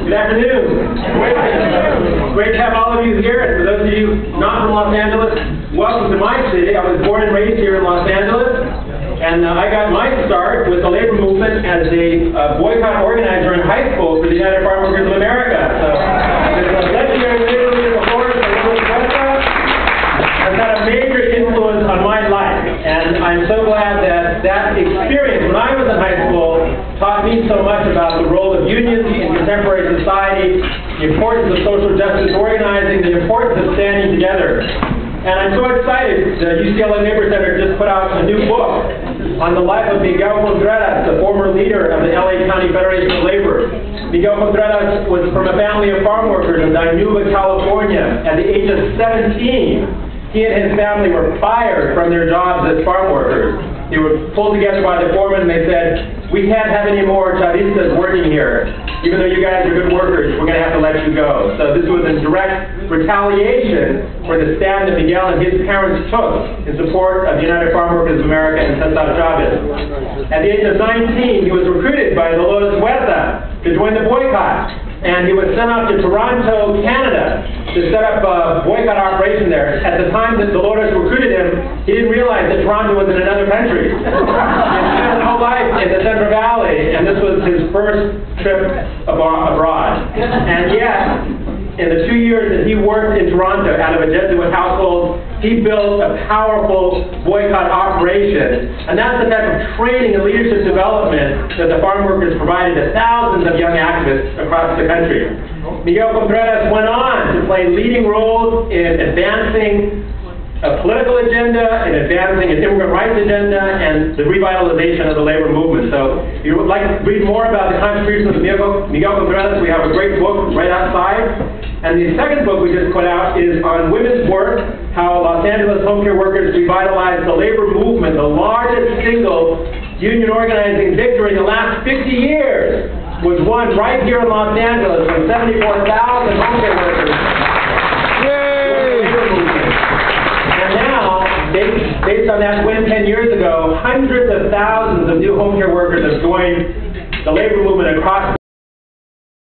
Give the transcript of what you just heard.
Good afternoon. Great to have all of you here. And for those of you not from Los Angeles, welcome to my city. I was born and raised here in Los Angeles. And I got my start with the labor movement as a boycott organizer in high school for the United Farm Workers of America. So this legendary labor leader before us, has had a major influence on my life. And I'm so glad that that experience when I was in high school taught me so much about the role of unions in contemporary society, the importance of social justice organizing, the importance of standing together. And I'm so excited, the UCLA Labor Center just put out a new book on the life of Miguel Contreras, the former leader of the LA County Federation of Labor. Miguel Contreras was from a family of farm workers in Dinuba, California. At the age of 17, he and his family were fired from their jobs as farm workers. They were pulled together by the foreman and they said, "We can't have any more chavistas working here. Even though you guys are good workers, we're going to have to let you go." So this was in direct retaliation for the stand that Miguel and his parents took in support of the United Farm Workers of America and Cesar Chavez. At the age of 19, he was recruited by Dolores Huerta to join the boycott. And he was sent out to Toronto, Canada, to set up a boycott operation there. At the time that Dolores recruited him, he didn't realize that Toronto was in another country. He spent his whole life in the Central Valley, and this was his first trip abroad. And yet, in the 2 years that he worked in Toronto out of a Jesuit household, he built a powerful boycott operation. And that's the type of training and leadership development that the farm workers provided to thousands of young activists across the country. Miguel Contreras went on to play leading roles in advancing a political agenda, in advancing an immigrant rights agenda, and the revitalization of the labor movement. So if you would like to read more about the contributions of Miguel Contreras, we have a great book right outside. And the second book we just put out is on women's work, how Los Angeles home care workers revitalized the labor movement, the largest single union organizing victory in the last 50 years was won right here in Los Angeles from 74,000 home care workers. And now, based on that win 10 years ago, hundreds of thousands of new home care workers have joined the labor movement across